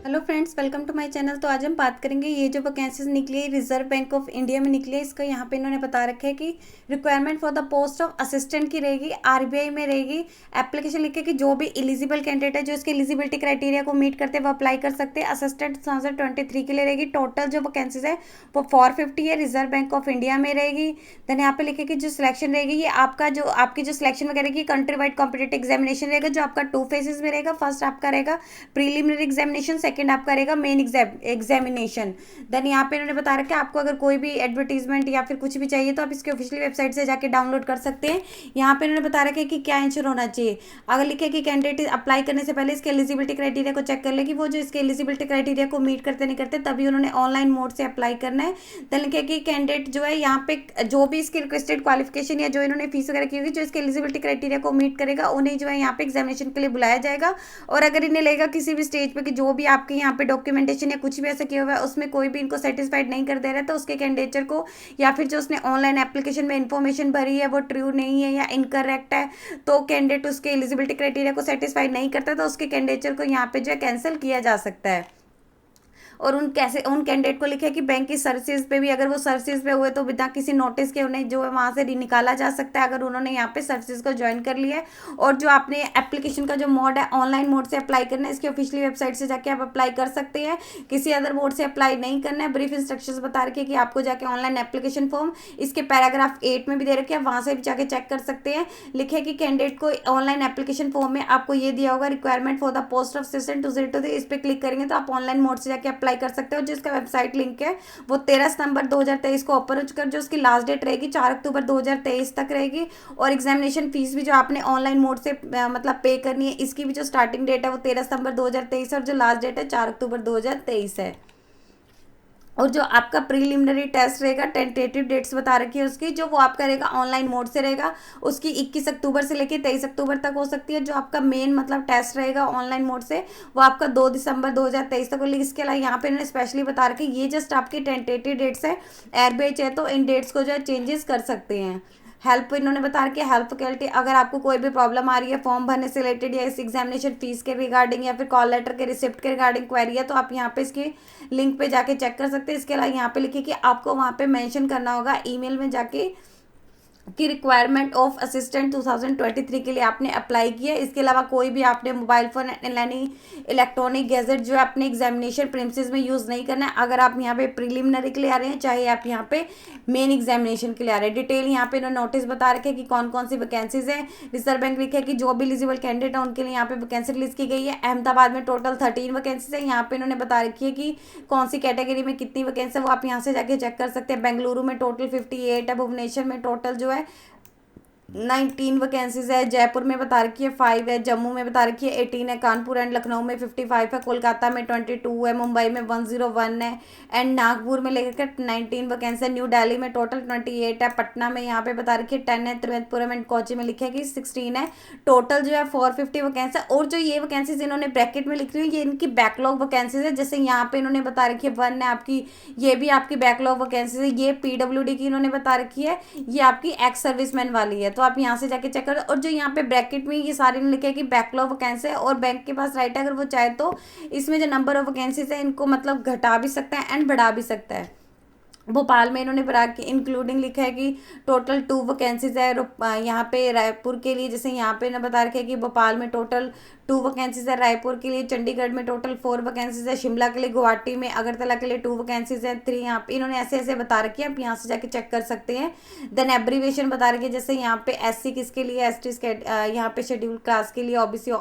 Hello friends, welcome to my channel. तो आज हम बात करेंगे ये जो वैकेंसीज निकली है रिजर्व बैंक ऑफ इंडिया में निकली है। इसका यहाँ पे इन्होंने बता रखा है कि requirement for the post of assistant की रहेगी, आरबीआई में रहेगी। एप्लीकेशन लिखे कि जो भी एलिजिबल कैंडिडेट है जो इसके एलिजिबिलिटी क्राइटेरिया को मीट करते हैं वो अप्लाई कर सकते हैं। असिस्टेंट 2023 के लिए रहेगी। टोटल जो वैकेंसीज है वो 450 है, रिजर्व बैंक ऑफ इंडिया में रहेगी। देन यहाँ पे लिखे कि जो सिलेक्शन रहेगी ये आपकी जो सिलेक्शन वगैरह की कंट्री वाइड कॉम्पिटेटिव एग्जामिनेशन रहेगा, जो आपका 2 फेजेस में रहेगा। फर्स्ट आपका रहेगा प्रीलिमिनरी एग्जामिनेशन, सेकंड आपका रहेगा मेन एग्जामिनेशन। देन यहाँ पे इन्होंने बता रखा है आपको अगर कोई भी एडवर्टीजमेंट या फिर कुछ भी चाहिए तो आप इसके ऑफिशियल वेबसाइट से जाके डाउनलोड कर सकते हैं। यहाँ पे इन्होंने बता रखा है कि क्या इंश्योर होना चाहिए। अगर लिखे कि कैंडिडेट अप्लाई करने से पहले इसके एलिजिबिलिटी क्राइटेरिया को चेक कर ले कि वो जो इसके एलिजिबिलिटी क्राइटेरिया को मीट करते नहीं करते, तभी उन्होंने ऑनलाइन मोड से अप्लाई करना है। देन लिखे कि कैंडिडेट जो है यहाँ पे जो भी इसकी रिक्वेस्टेड क्वालिफिकेशन या जो इन्होंने फीस वगैरह की होगी जो इसके एलिजिबिलिटी क्राइटेरिया को मीट करेगा उन्हें जो है यहाँ पे एग्जामिनेशन के लिए बुलाया जाएगा। और अगर इन्हें लगेगा किसी भी स्टेज पे कि जो भी आपके यहाँ पे डॉक्यूमेंटेशन या कुछ भी ऐसा किया हुआ है उसमें कोई भी इनको सेटिस्फाइड नहीं कर दे रहा है, तो उसके कैंडिडेचर को या फिर जो उसने ऑनलाइन एप्लीकेशन में इन्फॉर्मेशन भरी है वो ट्रू नहीं है या इनकरेक्ट है, तो कैंडिडेट उसके एलिजिबिलिटी क्राइटेरिया को सेटिस्फाइड नहीं करता तो उसके कैंडिडेचर को यहाँ पे जो है कैंसिल किया जा सकता है। और उन कैंडिडेट को लिखे कि बैंक की सर्विसेज पे भी अगर वो सर्विसेज पे हुए तो बिना किसी नोटिस के उन्हें जो है वहाँ से निकाला जा सकता है अगर उन्होंने यहाँ पे सर्विसेज को ज्वाइन कर लिया है। और जो आपने एप्लीकेशन का जो मोड है ऑनलाइन मोड से अप्लाई करना है, इसकी ऑफिशियली वेबसाइट से जाके आप अप्लाई कर सकते हैं। किसी अदर मोड से अप्लाई नहीं करना है। ब्रीफ इंस्ट्रक्शंस बता रखे कि आपको जाके ऑनलाइन एप्लीकेशन फॉर्म इसके पैराग्राफ 8 में भी दे रखे हैं, वहाँ से भी जाके चेक कर सकते हैं। लिखे कि कैंडिडेट को ऑनलाइन एप्लीकेशन फॉर्म में आपको ये दिया होगा requirement for the post of assistant 2023, इस पर क्लिक करेंगे तो आप ऑनलाइन मोड से जाके अप्लाई कर सकते हो। जिसका वेबसाइट लिंक है वो 13 सितंबर 2023 को ओपन हो चुका है। जो उसकी लास्ट डेट रहेगी 4 अक्टूबर 2023 तक रहेगी। और एग्जामिनेशन फीस भी जो आपने ऑनलाइन मोड से मतलब पे करनी है, इसकी भी जो स्टार्टिंग डेट है वो 13 सितंबर 2023 है और जो लास्ट डेट है 4 अक्टूबर 2023 है। और जो आपका प्रीलिमिनरी टेस्ट रहेगा टेंटेटिव डेट्स बता रखी है उसकी, जो वो आपका रहेगा ऑनलाइन मोड से रहेगा। उसकी 21 अक्टूबर से लेकर 23 अक्टूबर तक हो सकती है। जो आपका मेन मतलब टेस्ट रहेगा ऑनलाइन मोड से वो आपका 2 दिसंबर 2023 तक होगी। इसके अलावा यहाँ पे इन्होंने स्पेशली बता रखी है ये जस्ट आपकी टेंटेटिव डेट्स है। आरबीआई चाहे तो इन डेट्स को जो है चेंजेस कर सकते हैं। हेल्प इन्होंने बता रखी है हेल्प फैकल्टी, अगर आपको कोई भी प्रॉब्लम आ रही है फॉर्म भरने से रिलेटेड या इस एग्जामिनेशन फीस के रिगार्डिंग या फिर कॉल लेटर के रिसिप्ट के रिगार्डिंग क्वेरी है तो आप यहाँ पे इसके लिंक पे जाके चेक कर सकते हैं। इसके अलावा यहाँ पे लिखिए कि आपको वहाँ पे मेंशन करना होगा ईमेल में जाके की रिक्वायरमेंट ऑफ असिस्टेंट 2023 के लिए आपने अप्लाई किया है। इसके अलावा कोई भी आपने मोबाइल फ़ोन यानी इलेक्ट्रॉनिक गैजेट जो है अपने एग्जामिनेशन प्रीमिसेस में यूज़ नहीं करना है। अगर आप यहाँ पे प्रीलिमिनरी के लिए आ रहे हैं चाहे आप यहाँ पे मेन एग्जामिनेशन के लिए आ रहे हैं। डिटेल यहाँ पे इन्होंने नोटिस बता रखे कि कौन कौन सी वैकेंसीज है। रिजर्व बैंक लिखा है कि जो भी एलिजिबल कैंडिडेट है उनके लिए यहाँ पे वैकेंसी रिलीज की गई है। अहमदाबाद में टोटल 13 वैकेंसीज है। यहाँ पे इन्होंने बता रखी है कि कौन सी कैटेगरी में कितनी वैकेंसी है वो आप यहाँ से जाके चेक कर सकते हैं। बेंगलुरु में टोटल 58 है। भुवनेश्वर में टोटल जो है 19 वैकेंसीज है। जयपुर में बता रखी है 5 है। जम्मू में बता रखी है 18 है। कानपुर एंड लखनऊ में 55 है। कोलकाता में 22 है। मुंबई में 101 है। एंड नागपुर में लेकर 19 वैकेंसी है। न्यू दिल्ली में टोटल 28 है। पटना में यहाँ पे बता रखी है 10 है। त्रिवेंद्रपुरम एंड कोची में लिखा है कि 16 है। टोटल जो है 450 वैकेंसी है। और जो ये वैकेंसीज इन्होंने ब्रैकेट में लिख रही है ये इनकी बैकलॉग वैकेंसीज है। जैसे यहाँ पे इन्होंने बता रखी है 1 है आपकी, ये भी आपकी बैकलॉग वैकेंसीज है। ये पीडब्ल्यूडी की इन्होंने बता रखी है, ये आपकी एक्स सर्विसमैन वाली है। तो आप यहाँ से जाके चेक करो। और जो यहाँ पे ब्रैकेट में ये सारे लिखे कि बैकलॉग वैकेंसी है और बैंक के पास राइट है अगर वो चाहे तो इसमें जो नंबर ऑफ वैकेंसीज है इनको मतलब घटा भी सकता है एंड बढ़ा भी सकता है। भोपाल में इन्होंने बता के इंक्लूडिंग लिखा है कि टोटल 2 वैकेंसीज है। यहाँ पे रायपुर के लिए जैसे यहाँ पे ना बता रखा है कि भोपाल में टोटल 2 वैकेंसीज है। रायपुर के लिए, चंडीगढ़ में टोटल 4 वैकेंसीज है। शिमला के लिए, गुवाहाटी में, अगरतला के लिए 2 वैकेंसीज है। 3 यहाँ पे इन्होंने ऐसे ऐसे बता रखी है, आप यहाँ से जाके चेक कर सकते हैं। देन एब्रीवेशन बता रखी है जैसे यहाँ पे SC किसके लिए, ST यहाँ पे शेड्यूल क्लास के लिए, OBC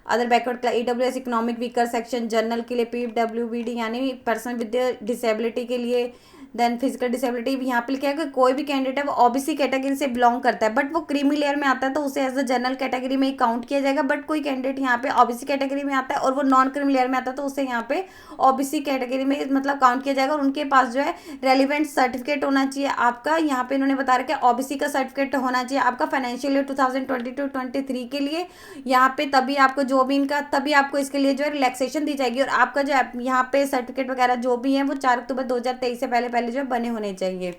other backward EWS economic weaker section, general के लिए PWBD यानी पर्सन विद डिसेबिलिटी के लिए। देन फिजिकल डिसेबिलिटी भी यहाँ पे लिखा है कि कोई भी कैंडिडेट है वो OBC कैटेगरी से बिलोंग करता है बट वो क्रीमी लेयर में आता है तो उसे एज अ जनरल कैटेगरी में ही काउंट किया जाएगा। बट कोई कैंडिडेट यहाँ पे OBC कैटेगरी में आता है और वो नॉन क्रीमी लेयर में आता है तो उसे यहाँ पे OBC कैटेगरी में मतलब काउंट किया जाएगा। और उनके पास जो है रेलिवेंट सर्टिफिकेट होना चाहिए आपका। यहाँ पे इन्होंने बता रखा है OBC का सर्टिफिकेट होना चाहिए आपका फाइनेंशियल ईयर 2022-23 के लिए। यहाँ पे तभी आपको जो भी इनका तभी आपको इसके लिए जो है रिलैक्सेशन दी जाएगी। और आपका जो यहाँ पे सर्टिफिकेट वगैरह जो भी है वो 4 अक्टूबर 2023 से पहले जो बने होने चाहिए।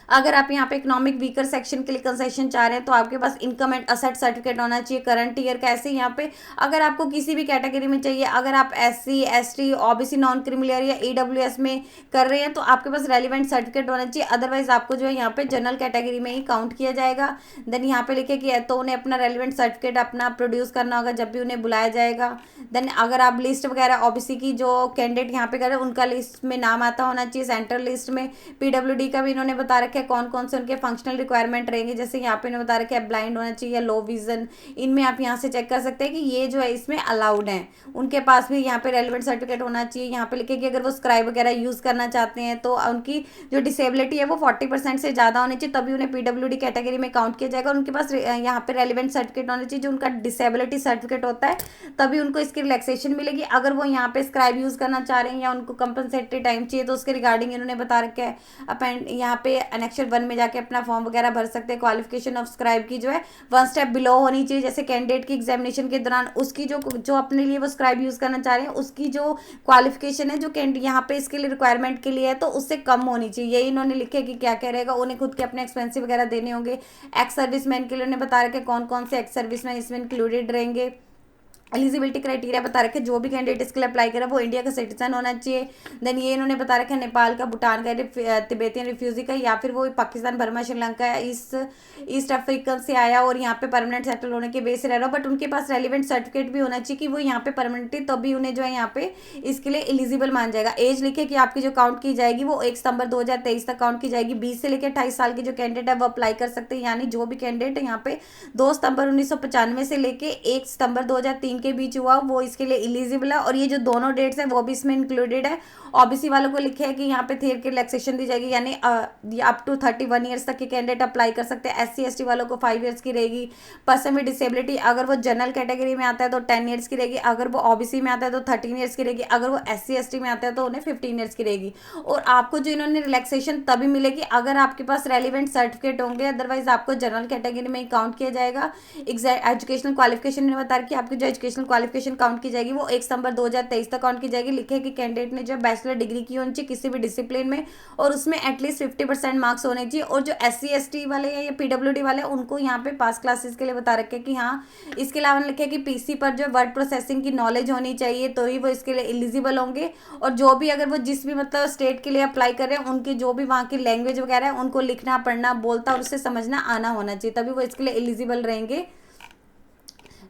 अगर आप यहाँ पे इकोनॉमिक वीकर सेक्शन के लिए कंसेशन चाह रहे हैं तो आपके पास इनकम एंड असेट सर्टिफिकेट होना चाहिए करंट ईयर का। ऐसे यहाँ पे अगर आपको किसी भी कैटेगरी में चाहिए, अगर आप SC ST OBC non creamy layer या EWS में कर रहे हैं तो आपके पास रेलिवेंट सर्टिफिकेट होना चाहिए, अदरवाइज आपको जो है यहाँ पे जनरल कैटेगरी में ही काउंट किया जाएगा। देन यहाँ पे लिखे कि तो उन्हें अपना रेलिवेंट सर्टिफिकेट अपना प्रोड्यूस करना होगा जब भी उन्हें बुलाया जाएगा। देन अगर आप लिस्ट वगैरह OBC की जो कैंडिडेट यहाँ पे कर रहे हैं उनका लिस्ट में नाम आता होना चाहिए सेंट्रल लिस्ट में। PWD का भी इन्होंने बता रखा है कौन कौन से उनके फंक्शनल रिक्वायरमेंट रहेंगे, जैसे यहाँ पे इन्होंने बता रखा है ब्लाइंड होना चाहिए या लो विजन। इनमें आप यहाँ से चेक कर सकते हैं कि ये जो है इसमें अलाउड है, उनके पास भी यहाँ पे रेलिवेंट सर्टिफिकेट होना चाहिए। यहाँ पे लिखे कि अगर वो स्क्राइब वगैरह यूज़ करना चाहते हैं तो उनकी जो डिसेबिलिटी है वो 40% से ज़्यादा होनी चाहिए, तभी उन्हें PWD कैटेगरी में काउंट किया जाएगा। उनके पास यहाँ पे रेलिवेंट सर्टिफिकेट होना चाहिए जो उनका डिसेबिलिटी सर्टिफिकेट होता है, तभी उनको इसकी रिलैक्सेशन मिलेगी। अगर वो यहाँ पे स्क्राइब यूज़ करना चाह रहे हैं या उनको कंपनसेटरी टाइम चाहिए तो उसके रिगार्डिंग इन्होंने बता रखा है। अपेंड यहाँ पे एनेक्चर 1 में जाके अपना फॉर्म वगैरह भर सकते हैं। क्वालिफिकेशन ऑफ स्क्राइब की जो है 1 स्टेप बिलो होनी चाहिए, जैसे कैंडिडेट की एग्जामिनेशन के दौरान उसकी जो अपने लिए वो स्क्राइब यूज़ करना चाह रहे हैं उसकी जो क्वालिफिकेशन है जो कैंडिडेट यहाँ पे इसके लिए रिक्वायरमेंट के लिए है तो उससे कम होनी चाहिए। यही इन्होंने लिखे कि क्या क्या रहेगा, उन्हें खुद के अपने एक्सपेंसिव वगैरह देने होंगे। एक्स सर्विसमैन के लिए उन्हें बता रखे कौन कौन से एक्स सर्विसमैन इसमें इंक्लूडेड रहेंगे। एलिजिबिलिटी क्राइटेरिया बता रखे जो भी कैंडिडेट इसके लिए अप्लाई करे वो इंडिया का सिटीजन होना चाहिए। देन ये इन्होंने बता रखा है नेपाल का, भूटान का, तिब्बतियन रिफ्यूजी का, या फिर वो Pakistan, Burma, Sri Lanka, east Africa से आया और यहाँ पे परमानेंट सेटल होने के बेस रह रहा हो, बट उनके पास रेलिवेंट सर्टिफिकेट भी होना चाहिए कि वो यहाँ पे परमानेंटली, तभी उन्हें जो है यहाँ पे इसके लिए एलिजिबल मान जाएगा। एज लिखे कि आपकी जो काउंट की जाएगी वो 1 सितंबर 2023 तक काउंट की जाएगी। 20 से लेकर 28 साल के जो कैंडिडेट है वो अप्लाई कर सकते हैं, यानी जो भी कैंडिडेट है यहाँ पे 2 सितंबर 1995 से लेके 1 सितंबर 2003 के बीच हुआ वो इसके लिए एलिजिबल है। और ये जो दोनों डेट्स हैं वो भी इसमें इंक्लूडेड है। OBC वालों को लिखे है कि यहाँ पे थेर की रिलैक्सेशन दी जाएगी, यानी अप टू 31 ईयर्स तक के कैंडिडेट अप्लाई कर सकते हैं। SC ST वालों को 5 ईयर्स की रहेगी। पर्सन विद डिसेबिलिटी अगर वो जनरल कैटेगरी में आता है तो 10 ईयर्स की रहेगी, अगर वो OBC में आता है तो 13 ईयर्स की रहेगी, अगर वो SC ST में आता है तो उन्हें 15 ईयर्स की रहेगी। और आपको जो इन्होंने रिलैक्सेशन तभी मिलेगी अगर आपके पास रेलिवेंट सर्टिफिकेट होंगे, अदरवाइज आपको जनरल कैटेगरी में ही काउंट किया जाएगा। एजुकेशनल क्वालिफिकेशन ने बता कि आपकी जो एजुकेशनल क्वालिफिकेशन काउंट की जाएगी वो 1 सितंबर 2023 तक काउंट की जाएगी। लिखे कि कैंडिडेट ने जो बैचलर डिग्री की होनी चाहिए किसी भी डिसिप्लिन में और उसमें एटलीस्ट 50% मार्क्स होने चाहिए। और जो SC ST वाले हैं या PWD वाले हैं उनको यहाँ पे पास क्लासेस के लिए बता रखे कि हाँ, इसके अलावा लिखे कि PC पर जो वर्ड प्रोसेसिंग की नॉलेज होनी चाहिए तो ही वो इसके लिए एलिजिबल होंगे। और जो भी अगर वो जिस भी मतलब स्टेट के लिए अप्लाई कर रहे हैं उनकी जो भी वहाँ की लैंग्वेज वगैरह है उनको लिखना, पढ़ना, बोलता और उससे समझना आना होना चाहिए, तभी वो इसके लिए एलिजिबल रहेंगे।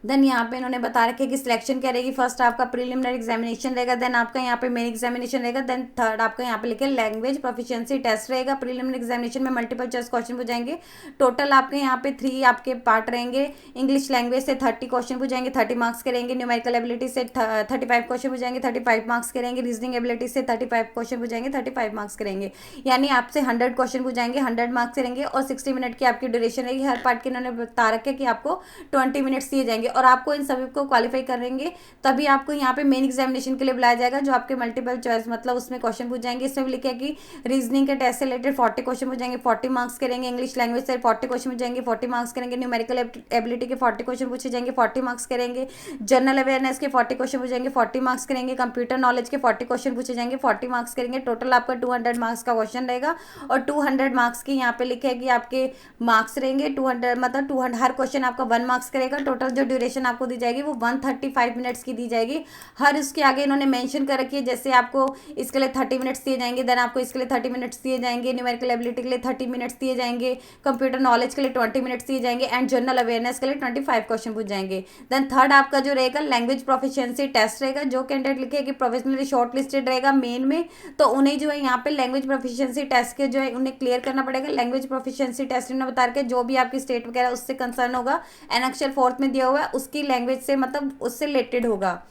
देन यहाँ पे इन्होंने बता रखे कि सिलेक्शन क्या रहेगी। फर्स्ट आपका प्रीलिमिनरी एग्जामिनेशन रहेगा, देन आपका यहाँ पे मेन एग्जामिनेशन रहेगा, देन थर्ड आपका यहाँ पे लिखे लैंग्वेज प्रोफिशिएंसी टेस्ट रहेगा। प्रीलिमिनरी एग्जामिनेशन में मल्टीपल चॉइस क्वेश्चन पूछेंगे। टोटल आपके यहाँ पे 3 आपके पार्ट रहेंगे। इंग्लिश लैंग्वेज से 30 क्वेश्चन पूछेंगे, 30 मार्क्स के रहेंगे। न्यूमेरिकल एबिलिटी से 35 क्वेश्चन पूछेंगे, 35 मार्क्स के रहेंगे। रीजनिंग एबिलिटी से 35 क्वेश्चन पूछेंगे, 35 मार्क्स के रहेंगे। यानी आपसे 100 क्वेश्चन पूछेंगे, 100 मार्क्स के रहेंगे और 60 मिनट की आपकी ड्यूरेशन रहेगी। हर पार्ट के इन्होंने बता रखे कि आपको 20 मिनट्स दिए जाएंगे और आपको इन सभी को क्वालिफाई करेंगे तभी आपको यहाँ पे मेन एग्जामिनेशन के लिए बुलाया जाएगा, जो आपके मल्टीपल चॉइस मतलब उसमें क्वेश्चन पूछ जाएंगे। इसमें भी लिखा है कि रीजनिंग के टेस्ट से रिलेटेड 40 क्वेश्चन पूछ जाएंगे, 40 मार्क्स करेंगे। इंग्लिश लैंग्वेज से 40 क्वेश्चन पूछ जाएंगे, 40 मार्क्स करेंगे। न्यूमेरिकल एबिलिटी के 40 क्वेश्चन पूछे जाएंगे, 40 मार्क्स करेंगे। जनरल अवेयरनेस के 40 क्वेश्चन पूछ जाएंगे, 40 मार्क्स करेंगे। कंप्यूटर नॉलेज के 40 क्वेश्चन पूछे जाएंगे, 40 मार्क्स करेंगे। टोटल आपका 200 मार्क्स का क्वेश्चन रहेगा और 200 मार्क्स की यहाँ पे लिखे है कि आपके मार्क्स रहेंगे 200, मतलब 200 हर क्वेश्चन आपका 1 मार्क्स करेगा। टोटल जो ड्यूरेशन आपको दी जाएगी वो 135 मिनट्स की दी जाएगी। हर इसके आगे इन्होंने मेंशन कर रखी है, जैसे आपको इसके लिए 30 मिनट्स दिए जाएंगे, देन आपको इसके लिए 30 मिनट्स दिए जाएंगे। न्यूमेरिकल एबिलिटी के लिए 30 मिनट्स दिए जाएंगे, कंप्यूटर नॉलेज के लिए 20 मिनट्स दिए जाएंगे एंड जनरल अवेयरनेस के लिए 25 क्वेश्चन पूछ जाएंगे। देन थर्ड आपका जो रहेगा लैंग्वेज प्रोफिशिएंसी टेस्ट रहेगा। जो कैंडिडेट लिखे कि प्रोफेशनली शॉर्ट लिस्टेड रहेगा मेन में, तो उन्हें जो है यहाँ पे लैंग्वेज प्रोफिशिएंसी टेस्ट के जो है उन्हें क्लियर करना पड़ेगा। लैंग्वेज प्रोफिशिएंसी टेस्ट इन्होंने बता के जो भी आपकी स्टेट वगैरह उससे कंसर्न होगा, एनेक्चर 4 में दिया हुआ है, उसकी लैंग्वेज से मतलब उससे रिलेटेड होगा।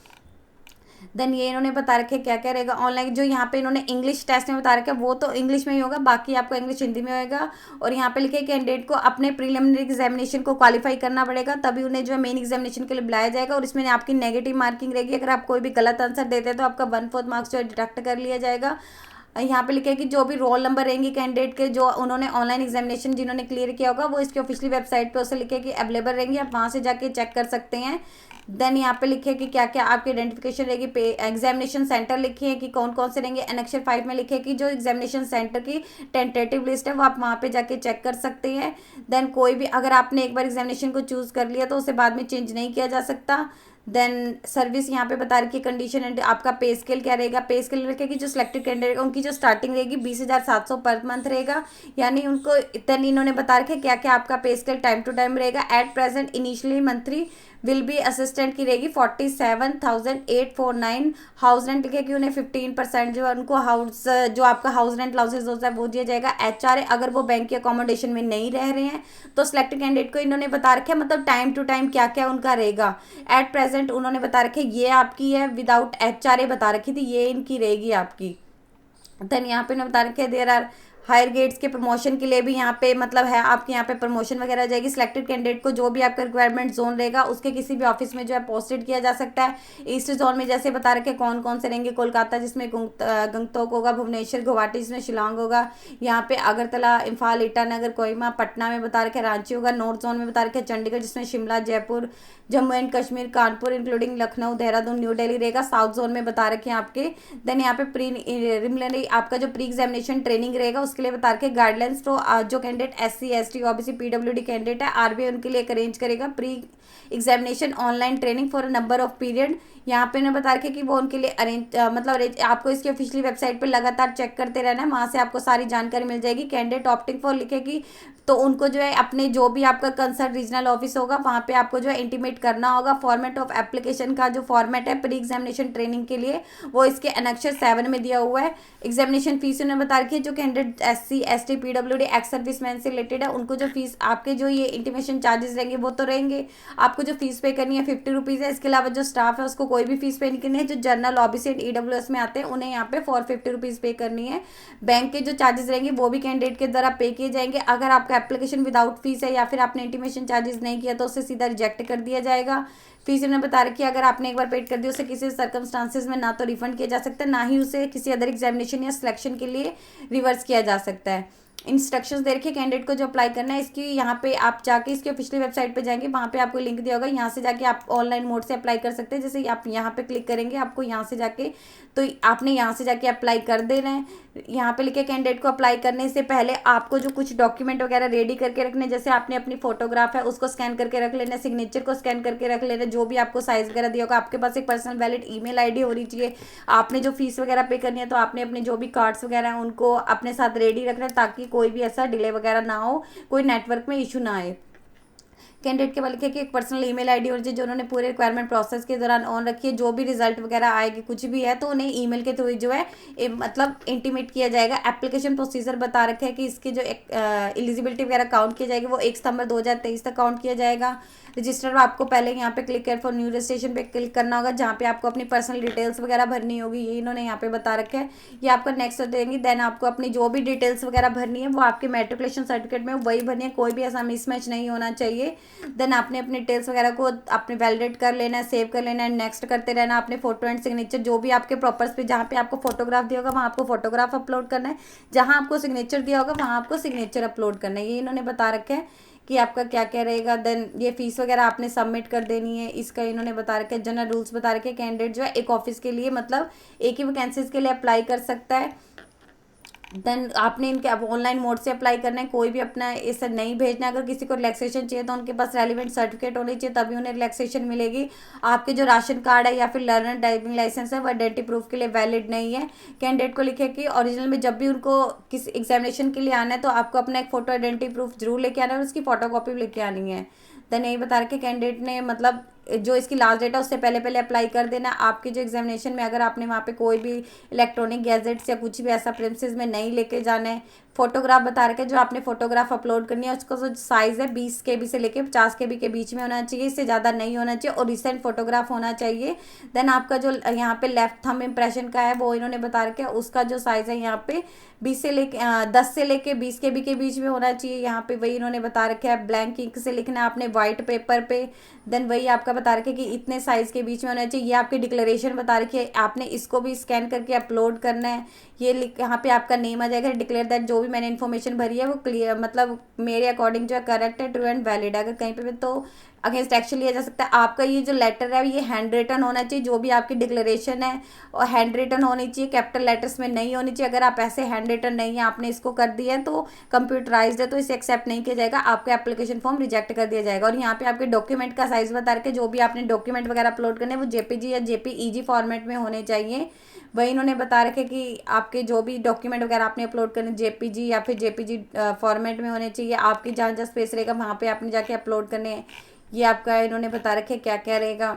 देन ये इन्होंने बता रखे क्या क्या रहेगा ऑनलाइन। जो यहाँ पे इन्होंने इंग्लिश टेस्ट में बता रखा है वो तो इंग्लिश में ही होगा, बाकी आपको इंग्लिश हिंदी में होगा। और यहाँ पे लिखे कैंडिडेट को अपने प्रीलिमिनरी एग्जामिनेशन को क्वालिफाई करना पड़ेगा, तभी उन्हें जो है मेन एग्जामिनेशन के लिए बुलाया जाएगा। और इसमें आपकी नेगेटिव मार्किंग रहेगी, अगर आप कोई भी गलत आंसर देते हैं तो आपका 1/4 मार्क्स जो है डिडक्ट कर लिया जाएगा। यहाँ पे लिखा है कि जो भी रोल नंबर रहेंगे कैंडिडेट के, जो उन्होंने ऑनलाइन एग्जामिनेशन जिन्होंने क्लियर किया होगा, वो इसकी ऑफिशियली वेबसाइट पे उसे लिखे कि अवेलेबल रहेंगे, आप वहाँ से जाके चेक कर सकते हैं। देन यहाँ पे लिखे कि क्या क्या आपकी आइडेंटिफिकेशन रहेगी, पे एग्जामिनेशन सेंटर लिखे हैं कि कौन कौन से रहेंगे। एनेक्सर 5 में लिखे कि जो एग्जामिनेशन सेंटर की टेंटेटिव लिस्ट है वो आप वहाँ पे जाके चेक कर सकते हैं। देन कोई भी अगर आपने एक बार एग्जामिनेशन को चूज़ कर लिया तो उसे बाद में चेंज नहीं किया जा सकता। देन सर्विस यहाँ पे बता रखी है, कंडीशन एंड आपका पे स्केल क्या रहेगा। पे स्केल रखेगी जो सिलेक्टेड कैंडिडेट उनकी जो स्टार्टिंग रहेगी 20,700 पर मंथ रहेगा, यानी उनको इतनी इन्होंने बता रखे क्या क्या आपका pay scale time to time रहेगा। At present initially monthly will be assistant की रहेगी 47,849। हाउस रेंट लिखे कि उन्हें 15% जो है उनको हाउस जो आपका हाउस रेंट लाउसेज होता है वो दिया जाएगा। HR अगर वो बैंक की अकोमोडेशन में नहीं रह रहे हैं तो सिलेक्टेड कैंडिडेट को इन्होंने बता रखे मतलब टाइम टू टाइम क्या क्या उनका रहेगा। एट प्रेजेंट उन्होंने बता रखे ये आपकी है, विदाउट HRA बता रखी थी ये इनकी रहेगी आपकी। देन यहाँ पे उन्होंने बता रखे देयर आर हायर ग्रेड्स के प्रमोशन के लिए भी यहाँ पे मतलब है आपके यहाँ पे प्रमोशन वगैरह हो जाएगी। सिलेक्टेड कैंडिडेट को जो भी आपका रिक्वायरमेंट जोन रहेगा उसके किसी भी ऑफिस में जो है पोस्टेड किया जा सकता है। ईस्ट जोन में जैसे बता रखे कौन कौन से रहेंगे, कोलकाता जिसमें गंगटोक होगा, भुवनेश्वर गुवाहाटी जिसमें शिलोंग होगा, यहाँ पे अगरतला, इम्फाल, ईटानगर, कोहिमा, पटना में बता रखे रांची होगा। नॉर्थ जोन में बता रखे चंडीगढ़ जिसमें शिमला, जयपुर, जम्मू एंड कश्मीर, कानपुर इंक्लूडिंग लखनऊ, देहरादून, न्यू दिल्ली रहेगा। साउथ जोन में बता रखे हैं आपके। देन यहाँ पे प्रीलिमिनरी आपका जो प्री एग्जामिनेशन ट्रेनिंग रहेगा उसके लिए बता रखे गाइडलाइंस। तो जो candidate SC ST OBC PWD candidate है RBI उनके लिए अरेंज करेगा pre examination online training for a number of period. यहाँ पे उन्होंने बता रखे कि वो उनके लिए आपको इसकी ऑफिशियली वेबसाइट पे लगातार चेक करते रहना है, वहाँ से आपको सारी जानकारी मिल जाएगी। कैंडिडेट ऑप्टिंग फॉर लिखेगी तो उनको जो है अपने जो भी आपका कंसर्न रीजनल ऑफिस होगा वहाँ पे आपको जो है इंटीमेट करना होगा। फॉर्मेट ऑफ एप्लीकेशन का जो फॉर्मेट है प्री एग्जामिनेशन ट्रेनिंग के लिए वो इसके एनेक्सर 7 में दिया हुआ है। एग्जामिनेशन फीस उन्होंने बता रखी है जो candidate SC ST PWD ex serviceman से रिलेटेड है उनको जो फीस आपके जो ये इंटीमेशन चार्जेस रहेंगे वो तो रहेंगे। आपको जो फीस पे करनी है 50 रुपीज़ है। इसके अलावा जो स्टाफ है उसको कोई भी फीस पे नहीं करनी है। जो जनरल OBC एंड EWS में आते हैं उन्हें यहाँ पे 450 रुपीज़ पे करनी है। बैंक के जो चार्जेस रहेंगे वो भी कैंडिडेट के द्वारा पे किए जाएंगे। अगर आपका एप्लीकेशन विदाउट फीस है या फिर आपने इंटीमेशन चार्जेस नहीं किया तो उसे सीधा रिजेक्ट कर दिया जाएगा। फीस उन्होंने बता रखी है अगर आपने एक बार पेड कर दिया उसे किसी सर्कमस्टांसेस में ना तो रिफंड किया जा सकता है ना ही उसे किसी अदर एग्जामिनेशन या सिलेक्शन के लिए रिवर्स किया जा सकता है। इंस्ट्रक्शंस दे रखे कैंडिडेट को जो अप्लाई करना है इसकी यहाँ पे आप जाके इसकी ऑफिशियल वेबसाइट पे जाएंगे वहाँ पे आपको लिंक दिया होगा, यहाँ से जाके आप ऑनलाइन मोड से अप्लाई कर सकते हैं। जैसे आप यहाँ पे क्लिक करेंगे आपको यहाँ से जाके तो आपने यहाँ से जाके अप्लाई कर देना है। यहाँ पे लिखे कैंडिडेट को अप्लाई करने से पहले आपको जो कुछ डॉक्यूमेंट वगैरह रेडी करके रखने, जैसे आपने अपनी फोटोग्राफ है उसको स्कैन करके रख लेना, सिग्नेचर को स्कैन करके रख लेना, जो भी आपको साइज वगैरह दिया होगा, आपके पास एक पर्सनल वैलिड ईमेल आईडी होनी चाहिए। आपने जो फीस वगैरह पे करनी है तो आपने अपने जो भी कार्ड्स वगैरह हैं उनको अपने साथ रेडी रखना है ताकि कोई भी ऐसा डिले वगैरह ना हो, कोई नेटवर्क में इशू ना आए। कैंडिडेट के बारे लिखे कि एक पर्सनल ईमेल आईडी और जो उन्होंने पूरे रिक्वायरमेंट प्रोसेस के दौरान ऑन रखी है, जो भी रिजल्ट वगैरह आएगी कुछ भी है तो उन्हें ईमेल के थ्रू जो है मतलब इंटीमेट किया जाएगा। एप्लीकेशन प्रोसीजर बता रखे है कि इसकी जो एलिजिबिलिटी वगैरह काउंट की जाएगी वो 1 सितंबर 2023 तक काउंट किया जाएगा। रजिस्टर में आपको पहले यहाँ पे क्लिक कर फॉर न्यू रजिस्ट्रेशन पे क्लिक करना होगा जहाँ पे आपको अपनी पर्सनल डिटेल्स वगैरह भरनी होगी, ये इन्होंने यहाँ पे बता रखा है। ये आपका नेक्स्ट देंगे। देन आपको अपनी जो भी डिटेल्स वगैरह भरनी है वो आपके मैट्रिकुलेशन सर्टिफिकेट में वही भरनी है, कोई भी ऐसा मिसमैच नहीं होना चाहिए। देन आपने अपने डिटेल्स वगैरह को आपने वैलिडेट कर लेना है, सेव कर लेना है, नेक्स्ट करते रहना। अपने फोटो एंड सिग्नेचर जो भी आपके प्रॉपर्स पे जहाँ पे आपको फोटोग्राफ दिया होगा वहाँ आपको फोटोग्राफ अपलोड करना है, जहाँ आपको सिग्नेचर दिया होगा वहाँ आपको सिग्नेचर अपलोड करना है, ये इन्होंने बता रखा है कि आपका क्या क्या रहेगा। देन ये फीस वगैरह आपने सबमिट कर देनी है, इसका इन्होंने बता रखा है। जनरल रूल्स बता रखे हैं, कैंडिडेट जो है एक ऑफिस के लिए मतलब एक ही वैकेंसीज के लिए अप्लाई कर सकता है। देन आपने इनके अब ऑनलाइन मोड से अप्लाई करना है, कोई भी अपना इसे नहीं भेजना। अगर किसी को रिलैक्सेशन चाहिए तो उनके पास रेलिवेंट सर्टिफिकेट होनी चाहिए तभी उन्हें रिलैक्सेशन मिलेगी। आपके जो राशन कार्ड है या फिर लर्नर ड्राइविंग लाइसेंस है वो आइडेंटिटी प्रूफ के लिए वैलिड नहीं है। कैंडिडेट को लिखे कि ओरिजिनल में जब भी उनको किसी एग्जामिनेशन के लिए आना है तो आपको अपना एक फोटो आइडेंटिटी प्रूफ जरूर लेके आना है और उसकी फोटोकॉपी भी लेके आनी है। देन यही बता रखे कैंडिडेट ने मतलब जो इसकी लास्ट डेट है उससे पहले पहले अप्लाई कर देना। आपके जो एग्जामिनेशन में अगर आपने वहाँ पे कोई भी इलेक्ट्रॉनिक गैजेट्स या कुछ भी ऐसा प्रेमिसेस में नहीं लेके जाना है, फोटोग्राफ बता रखे जो आपने फोटोग्राफ अपलोड करनी है, उसका जो साइज़ है 20 KB से लेके 50 KB के बीच में होना चाहिए, इससे ज़्यादा नहीं होना चाहिए, और रिसेंट फोटोग्राफ होना चाहिए। देन आपका जो यहाँ पे लेफ्ट थंब इम्प्रेशन का है वो इन्होंने बता रखे है, उसका जो साइज़ है यहाँ पे 10 से लेके 20 KB के बीच में होना चाहिए। यहाँ पे वही इन्होंने बता रखे है, ब्लैंक इंक से लिखना है आपने वाइट पेपर पे। देन वही आपका बता रखे कि इतने साइज़ के बीच में होना चाहिए। ये आपकी डिक्लेरेशन बता रखी है, आपने इसको भी स्कैन करके अपलोड करना है। ये यहाँ पे आपका नेम आ जाएगा, डिक्लेयर दैट जो भी मैंने इन्फॉर्मेशन भरी है वो क्लियर, मतलब मेरे अकॉर्डिंग जो है करेक्ट है, ट्रू एंड वैलिड है। अगर कहीं पे भी तो अगेंस्ट एक्शन लिया जा सकता है। आपका ये जो लेटर है ये हैंड रिटन होना चाहिए, जो भी आपकी डिक्लेरेशन है और हैंड रिटन होनी चाहिए, कैपिटल लेटर्स में नहीं होनी चाहिए। अगर आप ऐसे हैंड रिटन नहीं है, आपने इसको कर दिया है तो कंप्यूटराइज्ड है तो इसे एक्सेप्ट नहीं किया जाएगा, आपका एप्लीकेशन फॉर्म रिजेक्ट कर दिया जाएगा। और यहाँ पे आपके डॉक्यूमेंट का साइज बता रखे, जो भी आपने डॉक्यूमेंट वगैरह अपलोड करने वो जेपीजी या जेपीईजी फॉर्मेट में होने चाहिए। वही इन्होंने बता रखे कि आपके जो भी डॉक्यूमेंट वगैरह आपने अपलोड करने जेपीजी या फिर जेपीजी फॉर्मेट में होने चाहिए। आपकी जहाँ जहाँ स्पेस रहेगा वहाँ पे आपने जाके अपलोड करने हैं। ये आपका इन्होंने बता रखे क्या क्या रहेगा।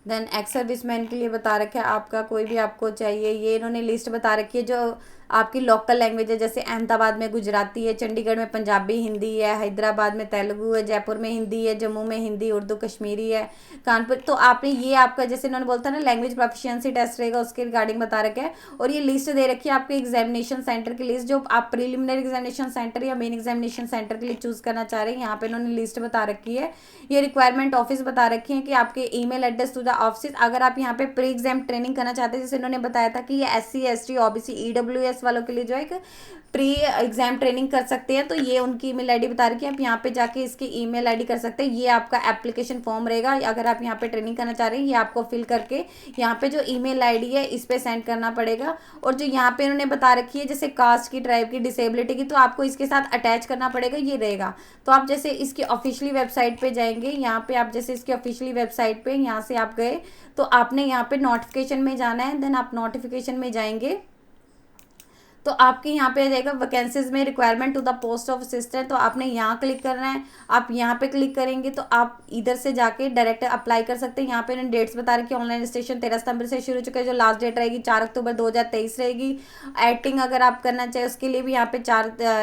देन एक्स सर्विसमैन के लिए बता रखे है, आपका कोई भी आपको चाहिए, ये इन्होंने लिस्ट बता रखी है। जो आपकी लोकल लैंग्वेज है, जैसे अहमदाबाद में गुजराती है, चंडीगढ़ में पंजाबी हिंदी है, हैदराबाद में तेलुगु है, जयपुर में हिंदी है, जम्मू में हिंदी उर्दू कश्मीरी है, कानपुर। तो आपने ये आपका जैसे इन्होंने बोलता है ना लैंग्वेज प्रोफिशिएंसी टेस्ट रहेगा, उसके रिगार्डिंग बता रखे है। और ये लिस्ट दे रखी है आपके एग्जामिनेशन सेंटर की लिस्ट, जो आप प्रीलिमिनरी एग्जामिनेशन सेंटर या मेन एग्जामिनेशन सेंटर के लिए चूज करना चाह रहे हैं। यहाँ पे इन्होंने लिस्ट बता रखी है। ये रिक्वायरमेंट ऑफिस बता रखी है कि आपके email address to the office. अगर आप यहाँ पे प्री एग्जाम ट्रेनिंग करना चाहते हैं, जैसे इन्होंने बताया था कि ये SC ST OBC EWS वालों के लिए जो है एक प्री एग्जाम ट्रेनिंग कर सकते हैं, तो ये उनकी ईमेल आईडी बता रखी है। आप यहाँ पे जाके इसकी ईमेल आईडी कर सकते हैं। ये आपका एप्लीकेशन फॉर्म रहेगा, अगर आप यहाँ पे ट्रेनिंग करना चाह रहे हैं, ये आपको फिल करके यहाँ पे जो ईमेल आईडी है इस पे सेंड करना पड़ेगा। और जो यहाँ पे इन्होंने बता रखी है जैसे कास्ट की, ट्राइब की, डिसेबिलिटी की, तो आपको इसके साथ अटैच करना पड़ेगा, ये रहेगा। तो आप जैसे इसकी ऑफिशियली वेबसाइट पे जाएंगे, यहाँ पे आप जैसे इसकी ऑफिशियली वेबसाइट पे यहाँ से आप गए तो आपने यहाँ पे नोटिफिकेशन में जाना है। देन आप नोटिफिकेशन में जाएंगे तो आपके यहाँ पे आ जाएगा वैकेंसीज में requirement to the post of assistant, तो आपने यहाँ क्लिक करना है। आप यहाँ पे क्लिक करेंगे तो आप इधर से जाके डायरेक्ट अप्लाई कर सकते हैं। यहाँ पे इन्होंने डेट्स बता रखी है, ऑनलाइन रजिस्ट्रेशन 13 सितंबर से शुरू हो चुका है, जो लास्ट डेट रहेगी 4 अक्टूबर 2023 रहेगी। एडिटिंग अगर आप करना चाहे उसके लिए भी यहाँ पे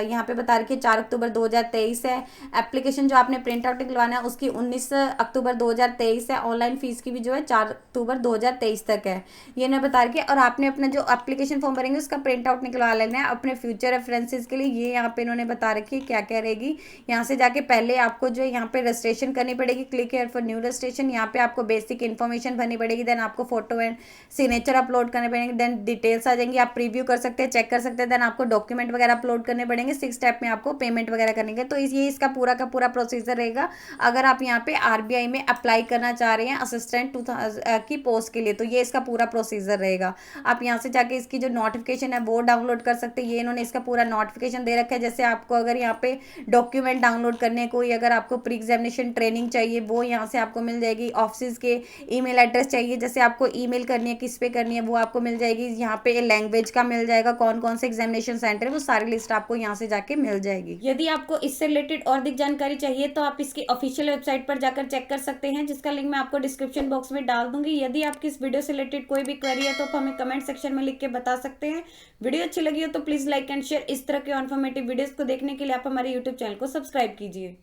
यहाँ पे बता रखी है 4 अक्टूबर 2023 है। एप्लीकेशन जो आपने प्रिंट आउट निकलवाना है उसकी 19 अक्टूबर 2023 है। ऑनलाइन फीस की भी जो है 4 अक्टूबर 2023 तक है, ये ने बता रखी है। और आपने अपना जो एप्लीकेशन फॉर्म भरेंगे उसका प्रिंट आउट निकलवा लेना है अपने फ्यूचर रेफरेंसेस के लिए। ये यहाँ पे इन्होंने बता रखी है क्या क्या रहेगी। यहाँ से जाके पहले आपको जो है यहाँ पे रजिस्ट्रेशन करनी पड़ेगी, click here for new registration. यहाँ पे आपको बेसिक इन्फॉर्मेशन भरनी पड़ेगी, देन आपको फोटो एंड सिग्नेचर अपलोड करने पड़ेंगे, देन डिटेल्स आ जाएंगी, आप प्रीव्यू कर सकते हैं, चेक कर सकते हैं। देन आपको डॉक्यूमेंट वगैरह अपलोड करने पड़ेंगे, 6 स्टेप में आपको पेमेंट वगैरह करने। तो ये इसका पूरा का पूरा प्रोसीजर रहेगा। अगर आप यहाँ पे RBI में अप्लाई करना चाह रहे हैं असिस्टेंट की पोस्ट के लिए, तो ये इसका पूरा प्रोसीजर रहेगा। आप यहाँ से जाके इसकी जो नोटिफिकेशन है वो डाउनलोड कर सकते हैं। ये इन्होंने इसका पूरा नोटिफिकेशन दे रखा है। जैसे आपको अगर यहाँ पे डॉक्यूमेंट डाउनलोड करने कोई, अगर आपको प्री एग्जामिनेशन ट्रेनिंग चाहिए वो यहाँ से आपको मिल जाएगी। ऑफिस के ईमेल एड्रेस चाहिए, जैसे आपको ईमेल करनी है, किस पे करनी है, वो आपको मिल जाएगी। यहाँ पे लैंग्वेज का मिल जाएगा, कौन कौन से एग्जामिनेशन सेंटर है, वो सारी लिस्ट आपको यहाँ से जाके मिल जाएगी। यदि आपको इससे रिलेटेड और अधिक जानकारी चाहिए तो आप इसकी ऑफिशियल वेबसाइट पर जाकर चेक कर सकते हैं, जिसका लिंक मैं आपको डिस्क्रिप्शन बॉक्स में डाल दूंगी। यदि आपकी इस वीडियो से रिलेटेड कोई भी क्वेरी है तो आप हमें कमेंट सेक्शन में लिख के बता सकते हैं। वीडियो अच्छी लगी हो तो प्लीज लाइक एंड शेयर। इस तरह के इन्फॉर्मेटिव वीडियोस को देखने के लिए आप हमारे यूट्यूब चैनल को सब्सक्राइब कीजिए।